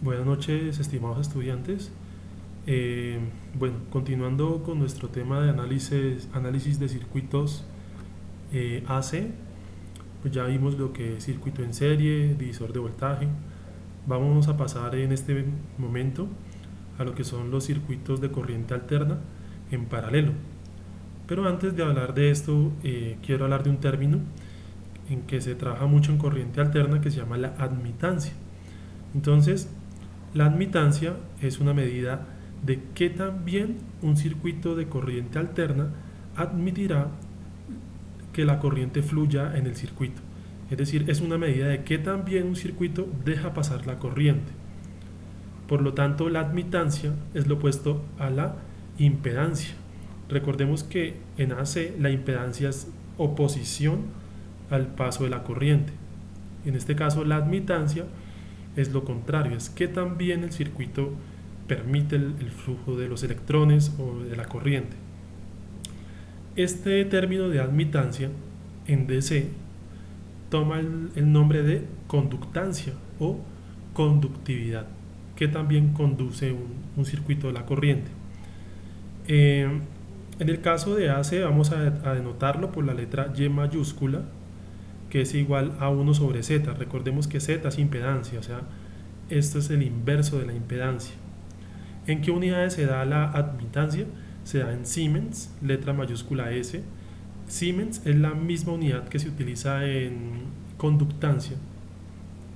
Buenas noches, estimados estudiantes. Continuando con nuestro tema de análisis de circuitos AC, pues ya vimos lo que es circuito en serie, divisor de voltaje. Vamos a pasar en este momento a lo que son los circuitos de corriente alterna en paralelo. Pero antes de hablar de esto, quiero hablar de un término en que se trabaja mucho en corriente alterna que se llama la admitancia. Entonces, la admitancia es una medida de qué tan bien un circuito de corriente alterna admitirá que la corriente fluya en el circuito. Es decir, es una medida de qué tan bien un circuito deja pasar la corriente. Por lo tanto, la admitancia es lo opuesto a la impedancia. Recordemos que en AC la impedancia es oposición al paso de la corriente. En este caso, la admitancia es lo contrario, es que también el circuito permite el flujo de los electrones o de la corriente. Este término de admitancia en DC toma el nombre de conductancia o conductividad, que también conduce un circuito de la corriente. En el caso de AC vamos a denotarlo por la letra Y mayúscula, que es igual a 1 sobre Z. Recordemos que Z es impedancia, o sea, esto es el inverso de la impedancia. ¿En qué unidades se da la admitancia? Se da en Siemens, letra mayúscula S. Siemens es la misma unidad que se utiliza en conductancia,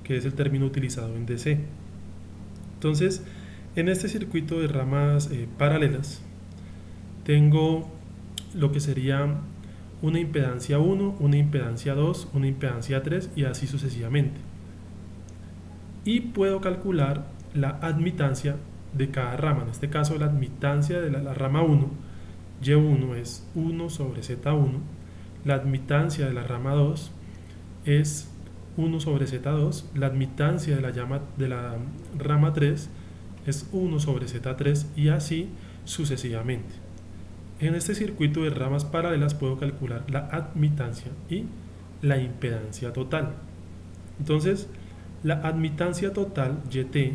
que es el término utilizado en DC. Entonces, en este circuito de ramas paralelas, tengo lo que sería una impedancia 1, una impedancia 2, una impedancia 3 y así sucesivamente. Y puedo calcular la admitancia de cada rama. En este caso, la admitancia de la rama 1, Y1 es 1 sobre Z1. La admitancia de la rama 2 es 1 sobre Z2. La admitancia de la rama 3 es 1 sobre Z3 y así sucesivamente. En este circuito de ramas paralelas puedo calcular la admitancia y la impedancia total. Entonces, la admitancia total YT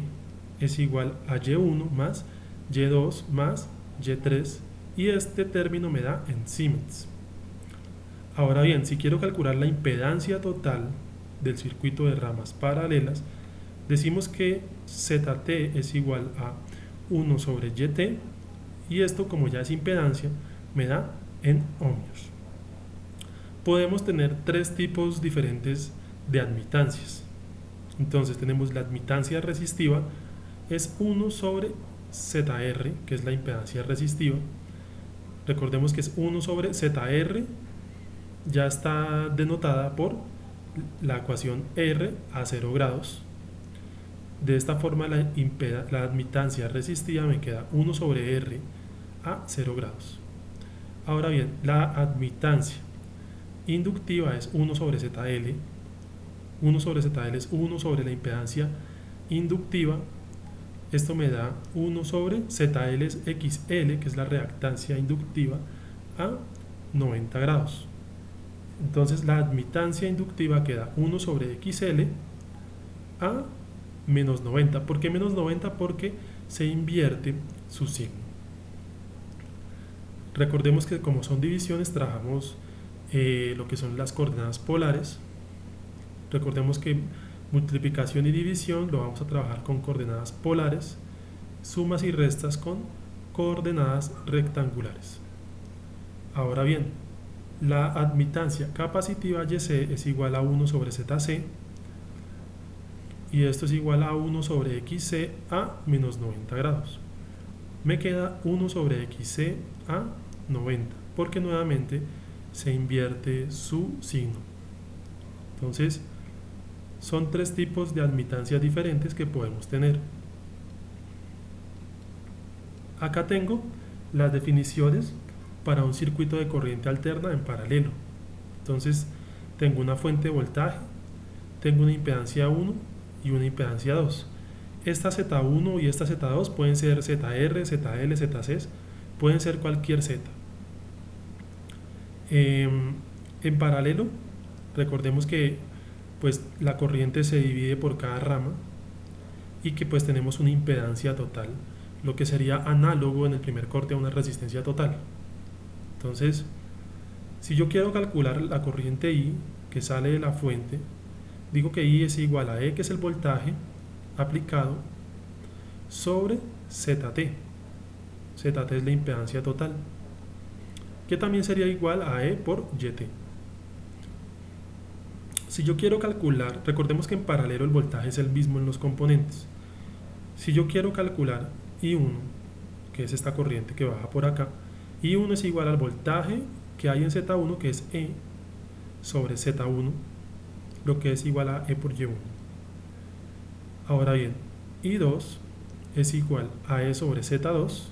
es igual a Y1 más Y2 más Y3 y este término me da en Siemens. Ahora bien, si quiero calcular la impedancia total del circuito de ramas paralelas, decimos que ZT es igual a 1 sobre YT y esto, como ya es impedancia, me da en ohmios. Podemos tener tres tipos diferentes de admitancias. Entonces tenemos la admitancia resistiva, es 1 sobre ZR, que es la impedancia resistiva. Recordemos que es 1 sobre ZR, ya está denotada por la ecuación R a 0 grados. De esta forma la admitancia resistiva me queda 1 sobre R a 0 grados. Ahora bien, la admitancia inductiva es 1 sobre ZL. 1 sobre ZL es 1 sobre la impedancia inductiva. Esto me da 1 sobre ZL es XL, que es la reactancia inductiva, a 90 grados. Entonces la admitancia inductiva queda 1 sobre XL a menos 90. ¿Por qué menos 90? Porque se invierte su signo. Recordemos que como son divisiones trabajamos lo que son las coordenadas polares. Recordemos que multiplicación y división lo vamos a trabajar con coordenadas polares, sumas y restas con coordenadas rectangulares. Ahora bien, la admitancia capacitiva YC es igual a 1 sobre ZC y esto es igual a 1 sobre XC a menos 90 grados. Me queda 1 sobre XC a 90 porque nuevamente se invierte su signo. Entonces, son tres tipos de admitancias diferentes que podemos tener. Acá tengo las definiciones para un circuito de corriente alterna en paralelo. Entonces, tengo una fuente de voltaje, tengo una impedancia 1 y una impedancia 2. Esta Z1 y esta Z2 pueden ser ZR, ZL, ZC, pueden ser cualquier Z. En paralelo, recordemos que pues la corriente se divide por cada rama y que pues tenemos una impedancia total, lo que sería análogo en el primer corte a una resistencia total. Entonces, si yo quiero calcular la corriente I que sale de la fuente, digo que I es igual a E, que es el voltaje aplicado, sobre ZT. ZT es la impedancia total, que también sería igual a E por YT. Si yo quiero calcular, recordemos que en paralelo el voltaje es el mismo en los componentes. Si yo quiero calcular I1, que es esta corriente que baja por acá, I1 es igual al voltaje que hay en Z1, que es E, sobre Z1, lo que es igual a E por Y1. Ahora bien, I2 es igual a E sobre Z2,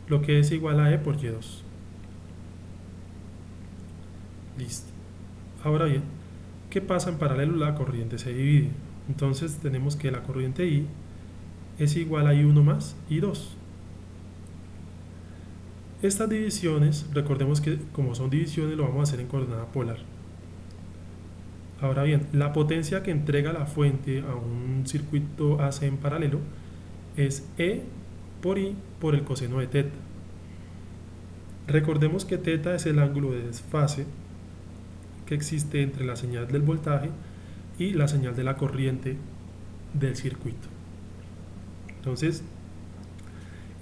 lo que es igual a E por Y2. Listo. Ahora bien, ¿qué pasa en paralelo? La corriente se divide. Entonces tenemos que la corriente I es igual a I1 más I2. Estas divisiones, recordemos que como son divisiones, lo vamos a hacer en coordenada polar. Ahora bien, la potencia que entrega la fuente a un circuito AC en paralelo es E por I por el coseno de teta. Recordemos que teta es el ángulo de desfase que existe entre la señal del voltaje y la señal de la corriente del circuito. Entonces,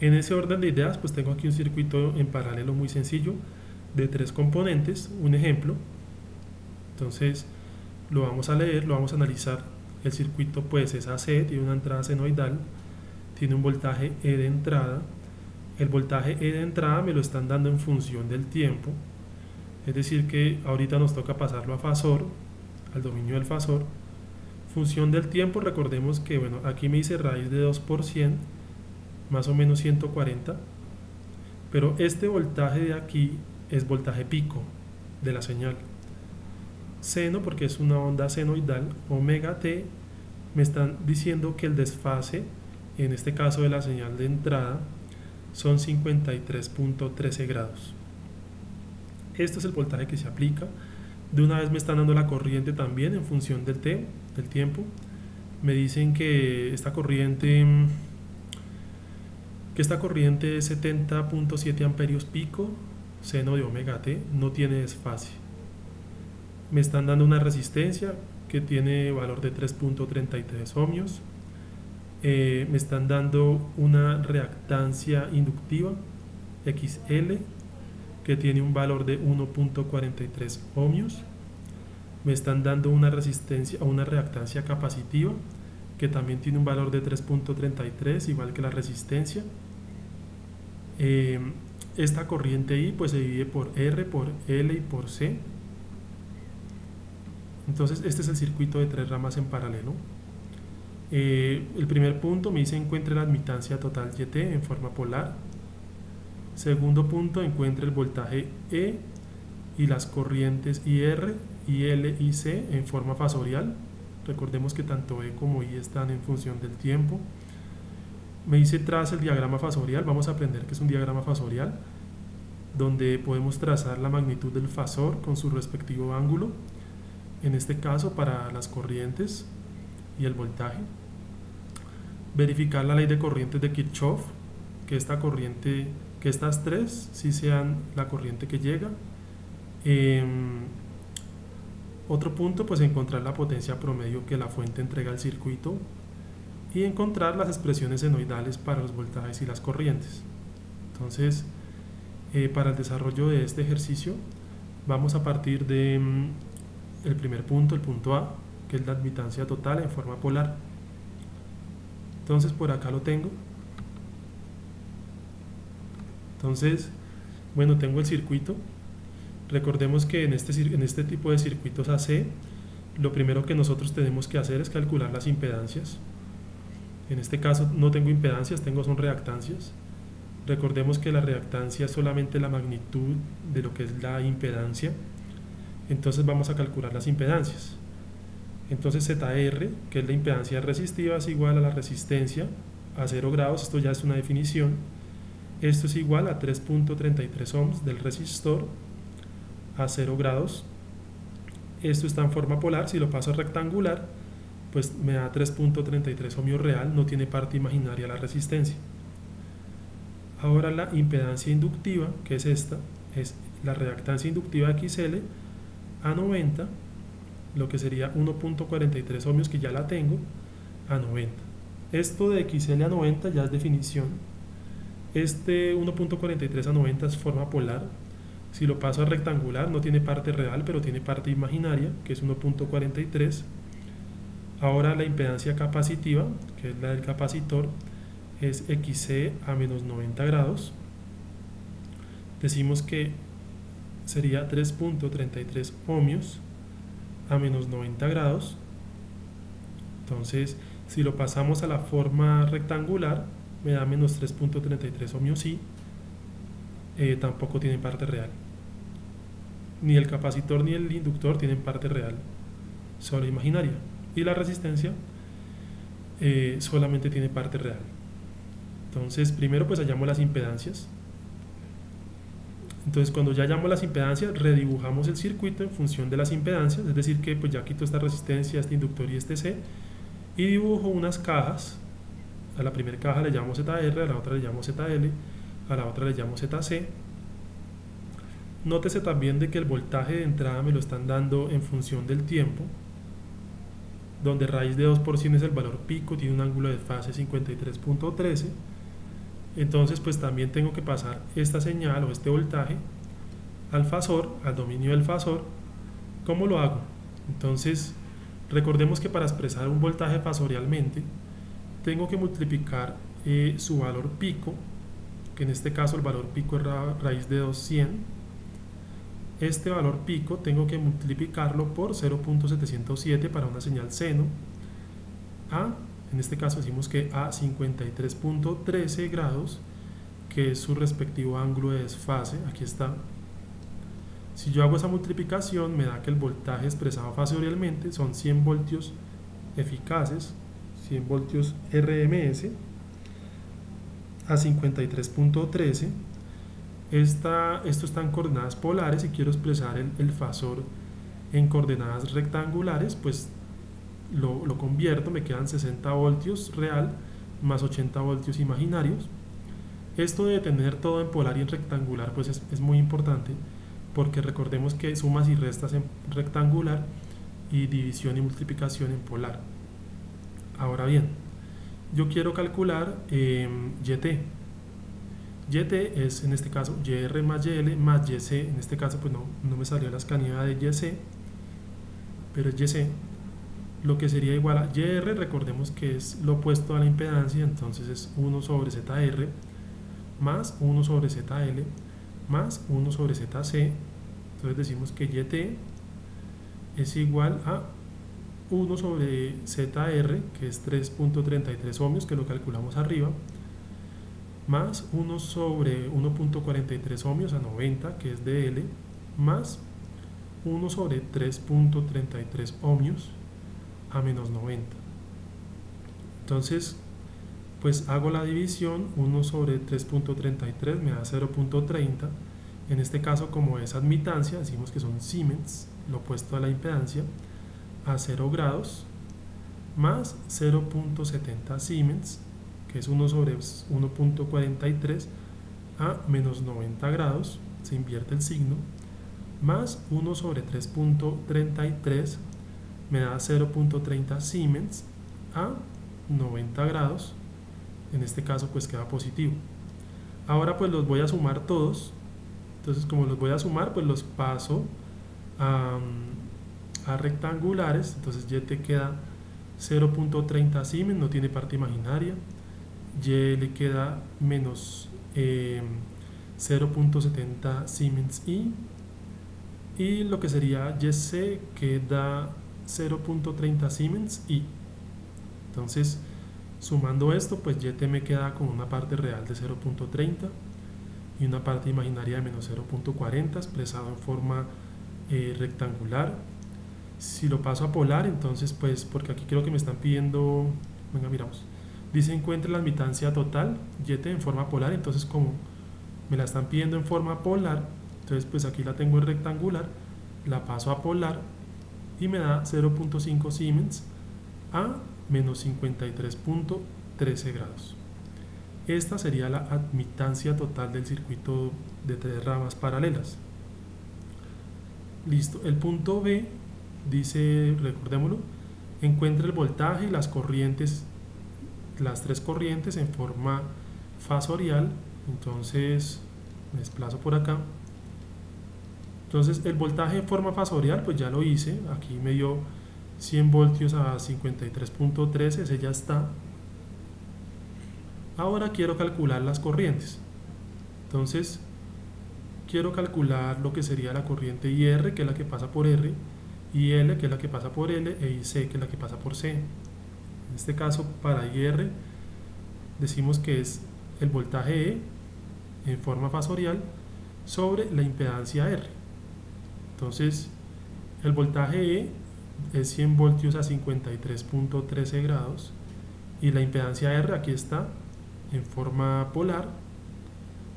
en ese orden de ideas, pues tengo aquí un circuito en paralelo muy sencillo de 3 componentes, un ejemplo. Entonces, lo vamos a leer, lo vamos a analizar. El circuito pues es AC, tiene una entrada senoidal, tiene un voltaje E de entrada. El voltaje E de entrada me lo están dando en función del tiempo, es decir que ahorita nos toca pasarlo a fasor, al dominio del fasor. Función del tiempo, recordemos que bueno, aquí me dice raíz de 2 por 100, más o menos 140, pero este voltaje de aquí es voltaje pico de la señal. Seno, porque es una onda senoidal, omega t, me están diciendo que el desfase, en este caso de la señal de entrada, son 53.13 grados. Este es el voltaje que se aplica. De una vez me están dando la corriente también en función del tiempo. Me dicen que esta corriente es 70.7 amperios pico, seno de omega t, no tiene desfase. Me están dando una resistencia que tiene valor de 3.33 ohmios. Me están dando una reactancia inductiva XL que tiene un valor de 1.43 ohmios. Me están dando una resistencia o una reactancia capacitiva que también tiene un valor de 3.33, igual que la resistencia. Esta corriente I pues se divide por R, por L y por C. Entonces este es el circuito de 3 ramas en paralelo. El primer punto me dice encuentre la admitancia total YT en forma polar. Segundo punto, encuentre el voltaje E y las corrientes IR, IL y C en forma fasorial. Recordemos que tanto E como I están en función del tiempo. Me dice traza el diagrama fasorial. Vamos a aprender que es un diagrama fasorial, donde podemos trazar la magnitud del fasor con su respectivo ángulo, en este caso para las corrientes y el voltaje. Verificar la ley de corrientes de Kirchhoff, que estas tres sí sean la corriente que llega. Otro punto, pues encontrar la potencia promedio que la fuente entrega al circuito y encontrar las expresiones senoidales para los voltajes y las corrientes. Entonces, para el desarrollo de este ejercicio vamos a partir de el primer punto, el punto A, que es la admitancia total en forma polar. Entonces por acá lo tengo. Entonces, bueno, tengo el circuito. Recordemos que en este tipo de circuitos AC, lo primero que nosotros tenemos que hacer es calcular las impedancias. En este caso no tengo impedancias, son reactancias. Recordemos que la reactancia es solamente la magnitud de lo que es la impedancia. Entonces vamos a calcular las impedancias. Entonces ZR, que es la impedancia resistiva, es igual a la resistencia a 0 grados. Esto ya es una definición. Esto es igual a 3.33 ohms del resistor a 0 grados. Esto está en forma polar. Si lo paso a rectangular, pues me da 3.33 ohmios real, no tiene parte imaginaria la resistencia. Ahora la impedancia inductiva, que es esta, es la reactancia inductiva XL a 90, lo que sería 1.43 ohmios, que ya la tengo, a 90. Esto de XL a 90 ya es definición. Este 1.43 a 90 es forma polar. Si lo paso a rectangular, no tiene parte real, pero tiene parte imaginaria, que es 1.43. Ahora la impedancia capacitiva, que es la del capacitor, es XC a menos 90 grados. Decimos que sería 3.33 ohmios a menos 90 grados. Entonces, si lo pasamos a la forma rectangular, me da menos 3.33 ohmios y tampoco tiene parte real. Ni el capacitor ni el inductor tienen parte real, solo imaginaria. Y la resistencia solamente tiene parte real. Entonces, primero pues hallamos las impedancias. Entonces, cuando ya hallamos las impedancias, redibujamos el circuito en función de las impedancias, es decir que pues ya quito esta resistencia, este inductor y este C, y dibujo unas cajas. A la primera caja le llamo ZR, a la otra le llamo ZL, a la otra le llamo ZC. Nótese también de que el voltaje de entrada me lo están dando en función del tiempo, donde raíz de 2 por 100 es el valor pico, tiene un ángulo de fase 53.13. Entonces pues también tengo que pasar esta señal o este voltaje al fasor, al dominio del fasor. ¿Cómo lo hago? Entonces recordemos que para expresar un voltaje fasorialmente tengo que multiplicar su valor pico, que en este caso el valor pico es raíz de 200. Este valor pico tengo que multiplicarlo por 0.707 para una señal seno a, en este caso decimos que a 53.13 grados, que es su respectivo ángulo de desfase. Aquí está. Si yo hago esa multiplicación, me da que el voltaje expresado fasorialmente son 100 voltios eficaces, 100 voltios RMS a 53.13. Esto está en coordenadas polares. Si quiero expresar el fasor en coordenadas rectangulares, pues lo convierto, me quedan 60 voltios real más 80 voltios imaginarios. Esto de tener todo en polar y en rectangular pues es muy importante, porque recordemos que sumas y restas en rectangular y división y multiplicación en polar. Ahora bien, yo quiero calcular YT. YT es en este caso YR más YL más YC. En este caso pues no me salió la escanía de YC, pero es YC, lo que sería igual a YR. Recordemos que es lo opuesto a la impedancia, entonces es 1 sobre ZR más 1 sobre ZL más 1 sobre ZC. Entonces decimos que YT es igual a 1 sobre ZR, que es 3.33 ohmios, que lo calculamos arriba, más 1 sobre 1.43 ohmios a 90, que es DL, más 1 sobre 3.33 ohmios a menos 90. Entonces pues hago la división. 1 sobre 3.33 me da 0.30. En este caso, como es admitancia, decimos que son Siemens, lo opuesto a la impedancia, a 0 grados, más 0.70 Siemens, que es 1 sobre 1.43 a menos 90 grados, se invierte el signo, más 1 sobre 3.33 me da 0.30 Siemens a 90 grados. En este caso pues queda positivo. Ahora pues los voy a sumar todos. Entonces, como los voy a sumar, pues los paso a rectangulares. Entonces Y te queda 0.30 Siemens, no tiene parte imaginaria. Y le queda menos 0.70 Siemens y lo que sería YC queda 0.30 Siemens y. Entonces, sumando esto, pues YT me queda con una parte real de 0.30 y una parte imaginaria de menos 0.40 expresado en forma rectangular. Si lo paso a polar, entonces pues, porque aquí creo que me están pidiendo, venga, miramos, dice encuentre la admitancia total YT en forma polar. Entonces, como me la están pidiendo en forma polar, entonces pues aquí la tengo en rectangular, la paso a polar y me da 0.5 Siemens a menos 53.13 grados. Esta sería la admitancia total del circuito de 3 ramas paralelas. Listo. El punto B dice, recordémoslo, encuentra el voltaje y las corrientes, las 3 corrientes en forma fasorial. Entonces me desplazo por acá. Entonces el voltaje en forma fasorial pues ya lo hice, aquí me dio 100 voltios a 53.13, ese ya está. Ahora quiero calcular las corrientes. Entonces quiero calcular lo que sería la corriente IR, que es la que pasa por R, IL, que es la que pasa por L, e IC, que es la que pasa por C. En este caso, para IR decimos que es el voltaje E en forma fasorial sobre la impedancia R. Entonces el voltaje E es 100 voltios a 53.13 grados y la impedancia R aquí está en forma polar,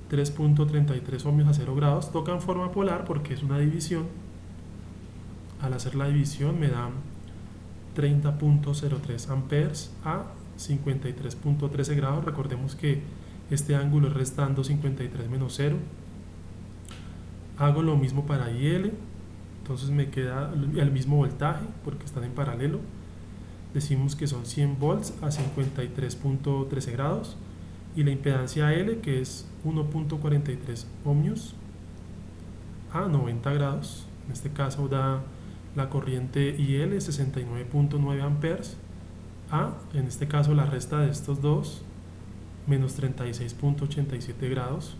3.33 ohmios a 0 grados. Toca en forma polar porque es una división. Al hacer la división me dan 30.03 amperes a 53.13 grados. Recordemos que este ángulo es restando 53 menos 0. Hago lo mismo para IL, entonces me queda el mismo voltaje porque están en paralelo. Decimos que son 100 volts a 53.13 grados y la impedancia L, que es 1.43 ohmios a 90 grados. En este caso da la corriente IL 69.9 amperes a, en este caso la resta de estos dos, menos 36.87 grados.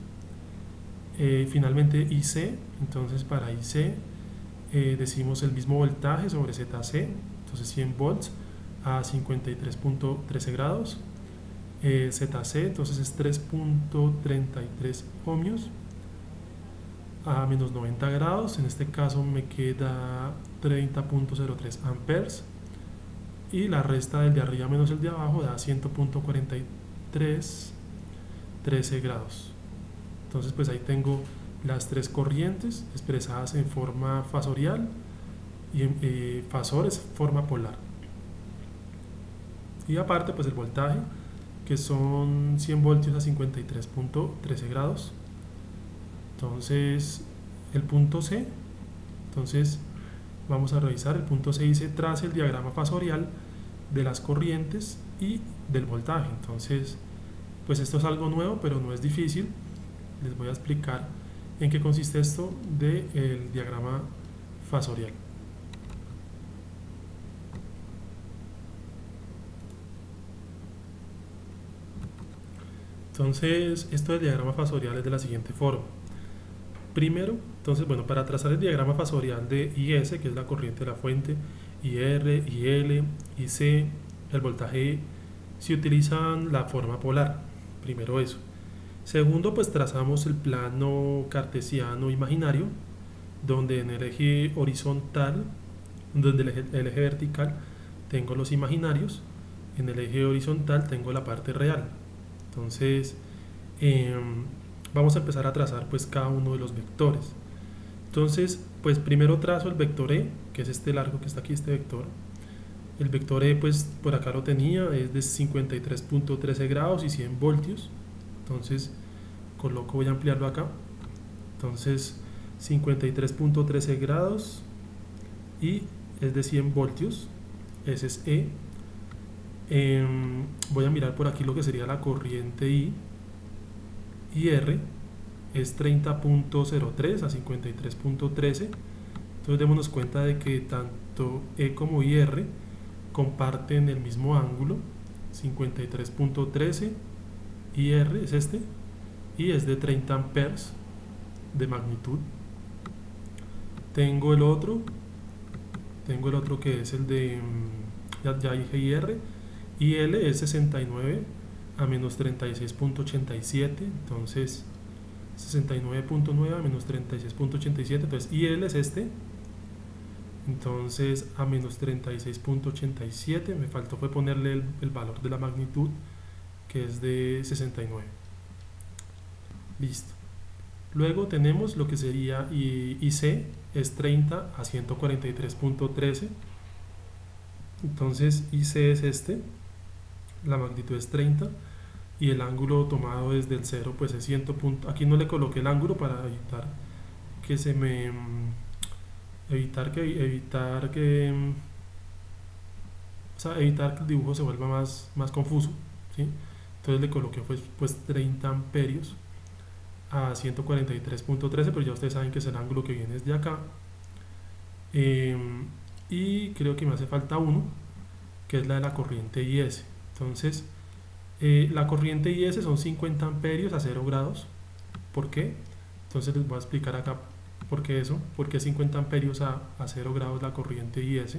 Finalmente IC, entonces para IC decimos el mismo voltaje sobre ZC, entonces 100 volts a 53.13 grados. ZC entonces es 3.33 ohmios a menos 90 grados. En este caso me queda 30.03 amperes y la resta del de arriba menos el de abajo da 100.4313 grados. Entonces pues ahí tengo las 3 corrientes expresadas en forma fasorial y fasor es forma polar, y aparte pues el voltaje, que son 100 voltios a 53.13 grados. Entonces el punto C, entonces vamos a revisar. El punto C dice trace el diagrama fasorial de las corrientes y del voltaje. Entonces pues esto es algo nuevo, pero no es difícil. Les voy a explicar en qué consiste esto del diagrama fasorial. Entonces, esto del diagrama fasorial es de la siguiente forma. Primero, entonces, bueno, para trazar el diagrama fasorial de IS, que es la corriente de la fuente, IR, IL, IC, el voltaje E, se utilizan la forma polar. Primero eso. Segundo, pues trazamos el plano cartesiano imaginario, donde en el eje horizontal, donde el eje vertical tengo los imaginarios, en el eje horizontal tengo la parte real. Entonces vamos a empezar a trazar pues cada uno de los vectores. Entonces pues primero trazo el vector E, que es este largo que está aquí, este vector. El vector E pues por acá lo tenía, es de 53.13 grados y 100 voltios. Entonces coloco, voy a ampliarlo acá. Entonces 53.13 grados y es de 100 voltios, ese es E. Voy a mirar por aquí lo que sería la corriente I. IR es 30.03 a 53.13. Entonces démonos cuenta de que tanto E como IR comparten el mismo ángulo, 53.13. IR es este y es de 30 amperes de magnitud. Tengo el otro que es el de, ya dije IR, IL es 69 a menos 36.87, entonces 69.9 a menos 36.87, entonces IL es este, entonces a menos 36.87, me faltó fue ponerle el valor de la magnitud, que es de 69. Listo. Luego tenemos lo que sería IC, es 30 a 143.13. Entonces IC es este, la magnitud es 30 y el ángulo tomado desde el 0 pues es 100 punto. Aquí no le coloqué el ángulo para evitar que se me evitar que el dibujo se vuelva más confuso, ¿sí? Entonces le coloqué pues 30 amperios a 143.13, pero ya ustedes saben que es el ángulo que viene desde acá. Y creo que me hace falta uno, que es la de la corriente IS. Entonces la corriente IS son 50 amperios a 0 grados. ¿Por qué? Entonces les voy a explicar acá por qué eso, porque 50 amperios a 0 grados la corriente IS.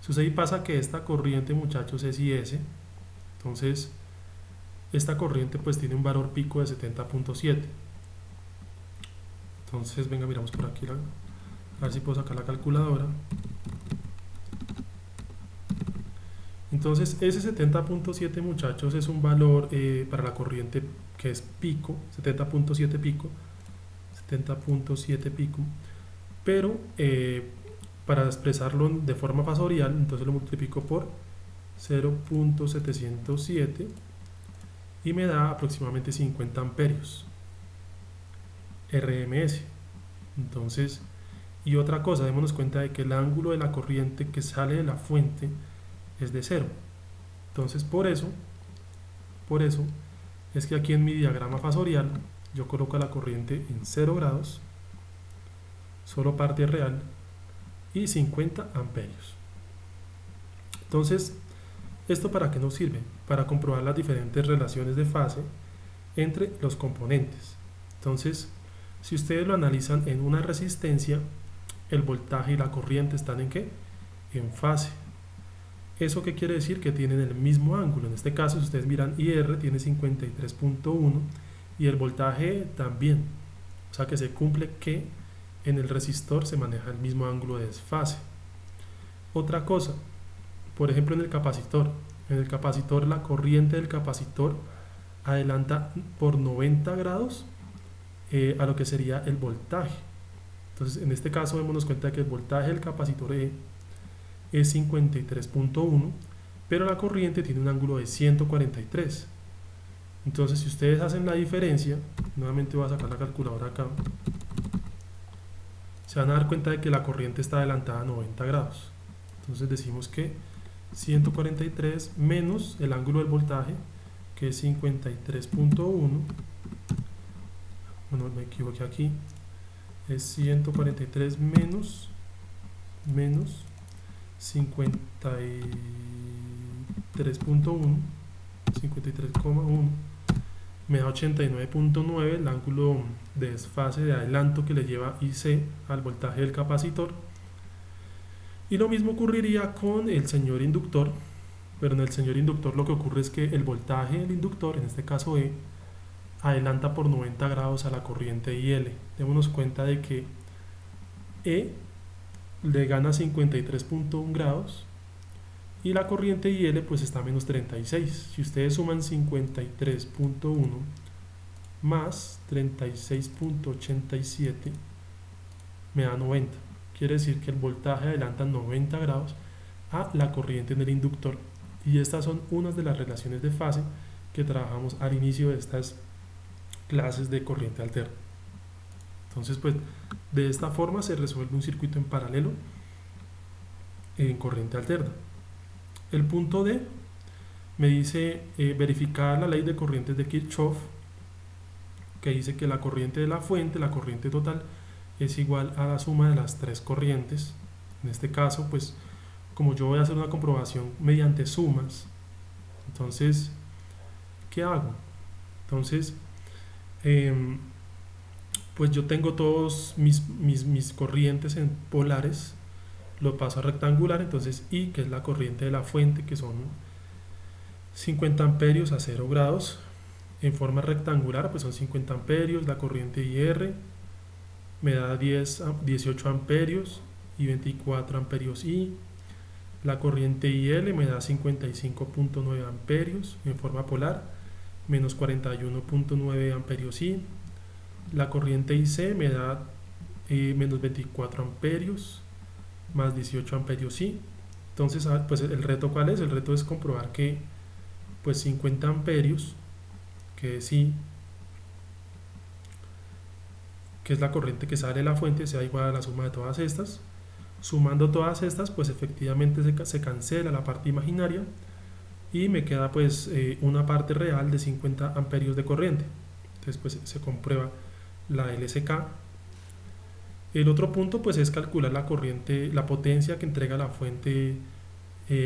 Sucede y pasa que esta corriente, muchachos, es IS. Entonces esta corriente pues tiene un valor pico de 70.7. Entonces venga, miramos por aquí, a ver si puedo sacar la calculadora. Entonces ese 70.7, muchachos, es un valor para la corriente que es pico, 70.7 pico, 70.7 pico, pero para expresarlo de forma fasorial, entonces lo multiplico por 0.707 y me da aproximadamente 50 amperios RMS. Entonces, y otra cosa, démonos cuenta de que el ángulo de la corriente que sale de la fuente es de 0. Entonces por eso es que aquí en mi diagrama fasorial yo coloco la corriente en 0 grados, solo parte real, y 50 amperios. Entonces, ¿esto para qué nos sirve? Para comprobar las diferentes relaciones de fase entre los componentes. Entonces, si ustedes lo analizan en una resistencia, el voltaje y la corriente están ¿en qué? En fase. ¿Eso qué quiere decir? Que tienen el mismo ángulo. En este caso, si ustedes miran, IR tiene 53.1 y el voltaje también. O sea que se cumple que en el resistor se maneja el mismo ángulo de desfase. Otra cosa, por ejemplo en el capacitor. En el capacitor, la corriente del capacitor adelanta por 90 grados a lo que sería el voltaje. Entonces, en este caso, démonos cuenta de que el voltaje del capacitor E es 53.1, pero la corriente tiene un ángulo de 143. Entonces, si ustedes hacen la diferencia, nuevamente voy a sacar la calculadora acá, se van a dar cuenta de que la corriente está adelantada a 90 grados. Entonces decimos que 143 menos el ángulo del voltaje, que es 53.1, bueno, me equivoqué aquí, es 143 menos 53.1, 53,1, me da 89.9, el ángulo de desfase de adelanto que le lleva IC al voltaje del capacitor. Y lo mismo ocurriría con el señor inductor, pero en el señor inductor lo que ocurre es que el voltaje del inductor, en este caso E, adelanta por 90 grados a la corriente IL. Démonos cuenta de que E le gana 53.1 grados y la corriente IL pues está a menos 36. Si ustedes suman 53.1 más 36.87 me da 90. Quiere decir que el voltaje adelanta 90 grados a la corriente en el inductor, y estas son unas de las relaciones de fase que trabajamos al inicio de estas clases de corriente alterna. Entonces pues de esta forma se resuelve un circuito en paralelo en corriente alterna. El punto D me dice verificar la ley de corrientes de Kirchhoff, que dice que la corriente de la fuente, la corriente total, es igual a la suma de las tres corrientes. En este caso, pues como yo voy a hacer una comprobación mediante sumas, entonces, ¿qué hago? Entonces, pues yo tengo todos mis corrientes en polares, lo paso a rectangular. Entonces I, que es la corriente de la fuente, que son 50 amperios a 0 grados, en forma rectangular pues son 50 amperios. La corriente IR me da 18 amperios y 24 amperios I. La corriente IL me da 55.9 amperios en forma polar, menos 41.9 amperios I. La corriente IC me da menos 24 amperios más 18 amperios I. Entonces, pues el reto, ¿cuál es? El reto es comprobar que pues 50 amperios, que sí, que es la corriente que sale de la fuente, sea igual a la suma de todas estas. Sumando todas estas, pues efectivamente se cancela la parte imaginaria y me queda pues una parte real de 50 amperios de corriente. Entonces pues se comprueba la LSK. El otro punto pues es calcular la corriente, la potencia que entrega la fuente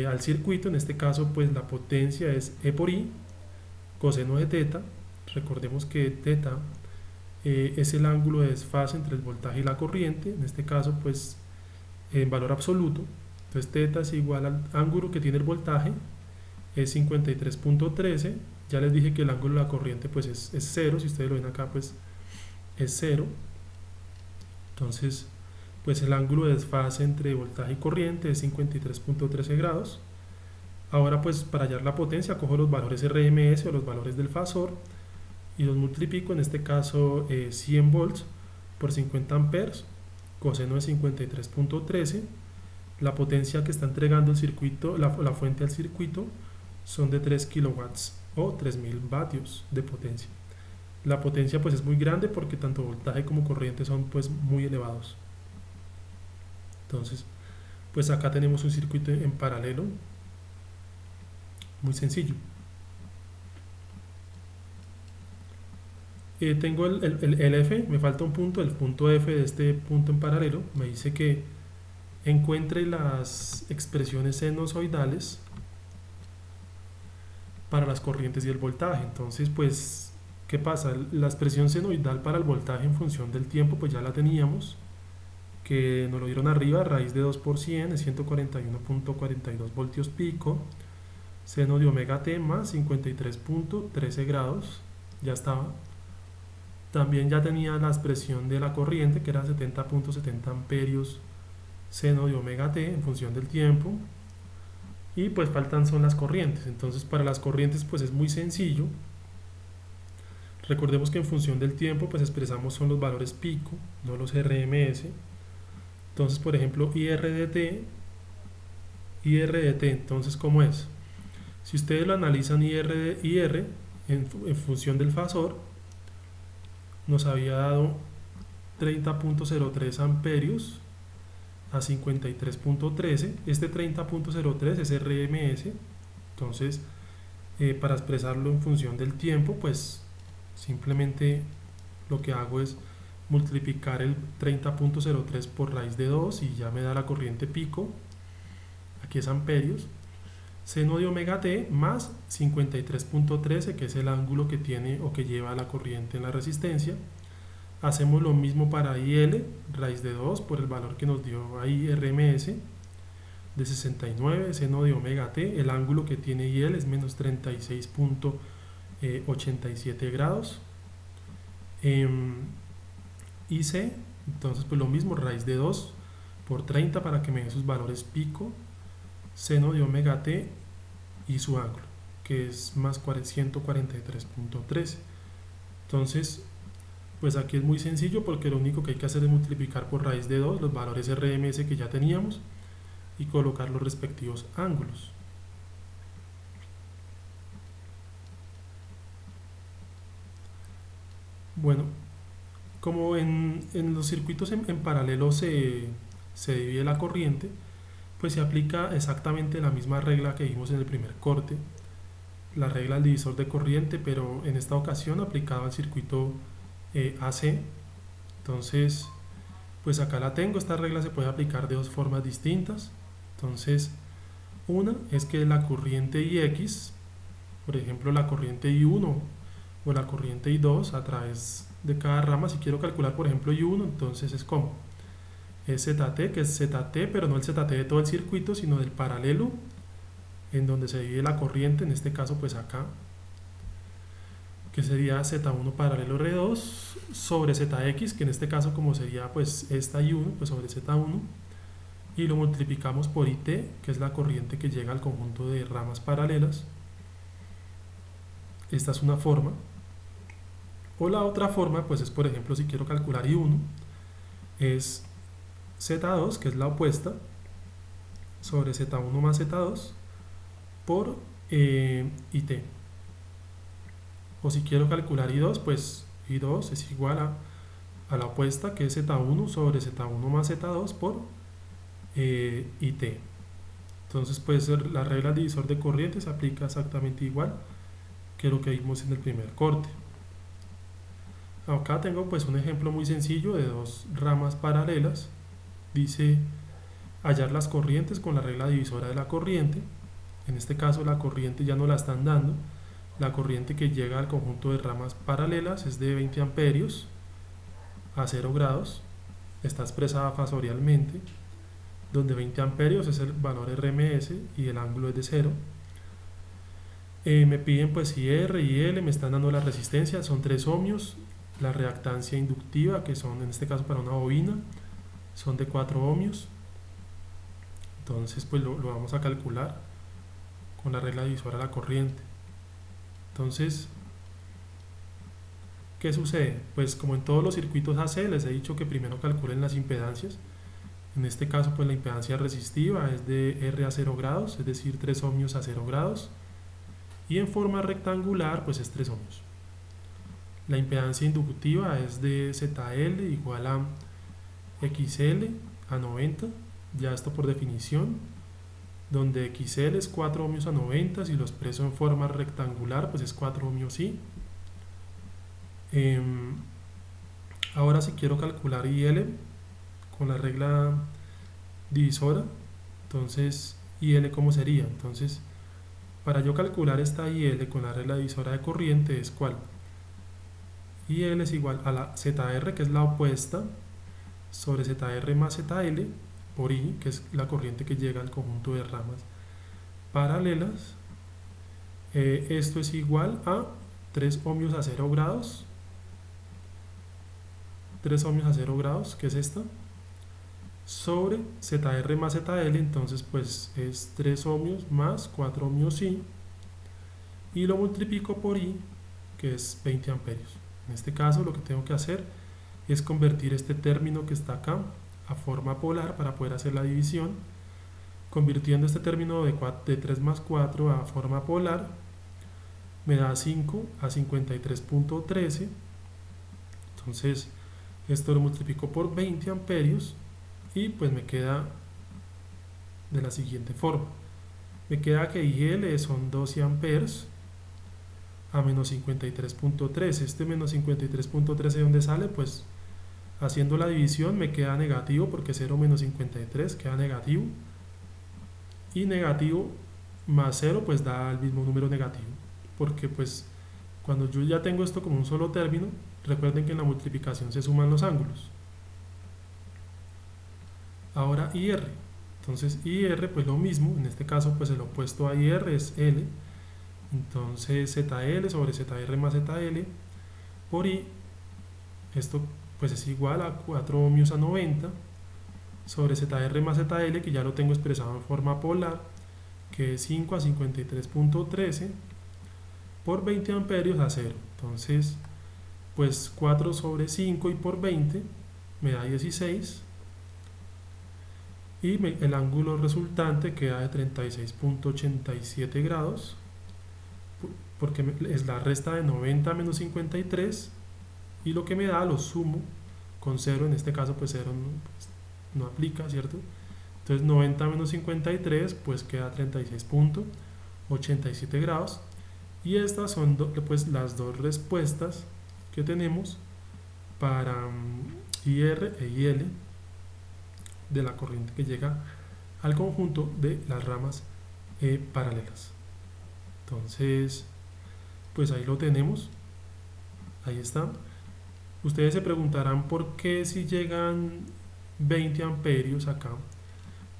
al circuito. En este caso pues la potencia es E por I, coseno de teta. Recordemos que teta es el ángulo de desfase entre el voltaje y la corriente. En este caso pues en valor absoluto. Entonces teta es igual al ángulo que tiene el voltaje, es 53.13. Ya les dije que el ángulo de la corriente pues es 0, si ustedes lo ven acá pues es 0. Entonces pues el ángulo de desfase entre voltaje y corriente es 53.13 grados. Ahora pues para hallar la potencia cojo los valores RMS o los valores del fasor y los multiplico, en este caso 100 volts por 50 amperes, coseno de 53.13. La potencia que está entregando el circuito, la fuente al circuito, son de 3 kilowatts o 3000 vatios de potencia. La potencia pues es muy grande porque tanto voltaje como corriente son pues muy elevados. Entonces pues acá tenemos un circuito en paralelo muy sencillo. Tengo el F, me falta un punto, el punto F de este punto en paralelo me dice que encuentre las expresiones sinusoidales para las corrientes y el voltaje. Entonces pues ¿qué pasa? La expresión senoidal para el voltaje en función del tiempo pues ya la teníamos, que nos lo dieron arriba, raíz de 2 por 100 es 141.42 voltios pico, seno de omega t más 53.13 grados, ya estaba. También ya tenía la expresión de la corriente, que era 70.70 amperios, seno de omega t en función del tiempo. Y pues faltan son las corrientes. Entonces para las corrientes pues es muy sencillo. Recordemos que en función del tiempo pues expresamos son los valores pico, no los RMS. Entonces por ejemplo IR de t, entonces ¿cómo es? Si ustedes lo analizan IR en función del fasor, nos había dado 30.03 amperios a 53.13. Este 30.03 es RMS. Entonces para expresarlo en función del tiempo pues simplemente lo que hago es multiplicar el 30.03 por raíz de 2 y ya me da la corriente pico, aquí es amperios, seno de omega t más 53.13, que es el ángulo que tiene o que lleva la corriente en la resistencia. Hacemos lo mismo para IL, raíz de 2 por el valor que nos dio ahí RMS de 69, seno de omega t, el ángulo que tiene IL es menos 36.87 grados. IC, entonces pues lo mismo, raíz de 2 por 30 para que me dé sus valores pico, seno de omega t y su ángulo, que es más 143.13. Entonces pues aquí es muy sencillo porque lo único que hay que hacer es multiplicar por raíz de 2 los valores RMS que ya teníamos y colocar los respectivos ángulos. Bueno, como en los circuitos en paralelo se divide la corriente, pues se aplica exactamente la misma regla que vimos en el primer corte, la regla del divisor de corriente, pero en esta ocasión aplicada al circuito AC. Entonces pues acá la tengo. Esta regla se puede aplicar de dos formas distintas. Entonces una es que la corriente IX, por ejemplo la corriente I1 o la corriente I2 a través de cada rama, si quiero calcular por ejemplo I1, entonces es como es ZT, que es ZT, pero no el ZT de todo el circuito, sino del paralelo en donde se divide la corriente, en este caso pues acá, que sería Z1 paralelo R2 sobre ZX, que en este caso como sería pues esta I1, pues sobre Z1, y lo multiplicamos por IT, que es la corriente que llega al conjunto de ramas paralelas. Esta es una forma. O la otra forma pues es, por ejemplo, si quiero calcular I1, es Z2, que es la opuesta, sobre Z1 más Z2 por IT. O si quiero calcular I2, pues I2 es igual a la opuesta, que es Z1 sobre Z1 más Z2 por IT. Entonces pues la regla del divisor de corriente se aplica exactamente igual que lo que vimos en el primer corte. Acá tengo pues un ejemplo muy sencillo de dos ramas paralelas. Dice hallar las corrientes con la regla divisora de la corriente. En este caso la corriente ya no la están dando. La corriente que llega al conjunto de ramas paralelas es de 20 amperios a 0 grados. Está expresada fasorialmente, donde 20 amperios es el valor RMS y el ángulo es de 0. Me piden pues IR y L, me están dando la resistencia, son 3 ohmios. La reactancia inductiva, que son en este caso para una bobina, son de 4 ohmios. Entonces pues lo vamos a calcular con la regla divisora de la corriente. Entonces, ¿qué sucede? Pues como en todos los circuitos AC les he dicho que primero calculen las impedancias. En este caso pues la impedancia resistiva es de R a 0 grados, es decir 3 ohmios a 0 grados. Y en forma rectangular pues es 3 ohmios. La impedancia inductiva es de ZL igual a XL a 90, ya esto por definición, donde XL es 4 ohmios a 90, si lo expreso en forma rectangular pues es 4 ohmios y. Ahora si quiero calcular IL con la regla divisora, entonces IL ¿cómo sería? Entonces para yo calcular esta IL con la regla divisora de corriente es ¿cuál? IL es igual a la ZR, que es la opuesta, sobre ZR más ZL por I, que es la corriente que llega al conjunto de ramas paralelas. Esto es igual a 3 ohmios a 0 grados. 3 ohmios a 0 grados, que es esta, sobre ZR más ZL, entonces pues es 3 ohmios más 4 ohmios y lo multiplico por I, que es 20 amperios. En este caso lo que tengo que hacer es convertir este término que está acá a forma polar para poder hacer la división. Convirtiendo este término de 3 más 4 a forma polar me da 5 a 53.13. Entonces esto lo multiplico por 20 amperios y pues me queda de la siguiente forma. Me queda que IL son 12 amperes a menos 53.13. Este menos 53.13 ¿de dónde sale? Pues haciendo la división me queda negativo, porque 0 menos 53 queda negativo, y negativo más 0 pues da el mismo número negativo, porque pues cuando yo ya tengo esto como un solo término, recuerden que en la multiplicación se suman los ángulos. Ahora IR, entonces IR pues lo mismo, en este caso pues el opuesto a IR es L, entonces ZL sobre ZR más ZL por I, esto pues es igual a 4 ohmios a 90 sobre ZR más ZL, que ya lo tengo expresado en forma polar, que es 5 a 53.13 por 20 amperios a 0. Entonces pues 4 sobre 5 y por 20 me da 16, y el ángulo resultante queda de 36.87 grados, porque es la resta de 90 menos 53, y lo que me da lo sumo con 0, en este caso pues 0 no aplica, ¿cierto? Entonces 90 menos 53 pues queda 36.87 grados, y estas son pues las dos respuestas que tenemos para IR e IL de la corriente que llega al conjunto de las ramas paralelas. Entonces pues ahí lo tenemos, ahí está. Ustedes se preguntarán por qué si llegan 20 amperios acá,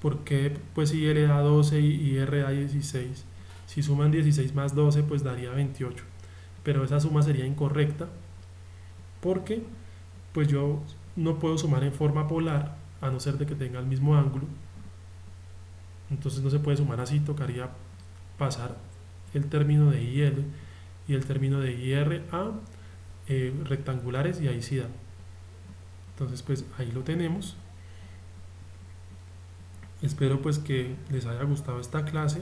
por qué pues si IL da 12 y IR da 16, si suman 16 más 12 pues daría 28, pero esa suma sería incorrecta, porque pues yo no puedo sumar en forma polar a no ser de que tenga el mismo ángulo. Entonces no se puede sumar así, tocaría pasar el término de IL y el término de IR a rectangulares, y ahí sí da. Entonces pues ahí lo tenemos. Espero pues que les haya gustado esta clase,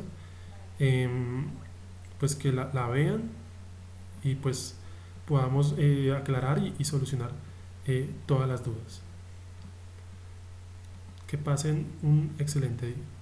em, pues que la vean y pues podamos aclarar y solucionar todas las dudas. Que pasen un excelente día.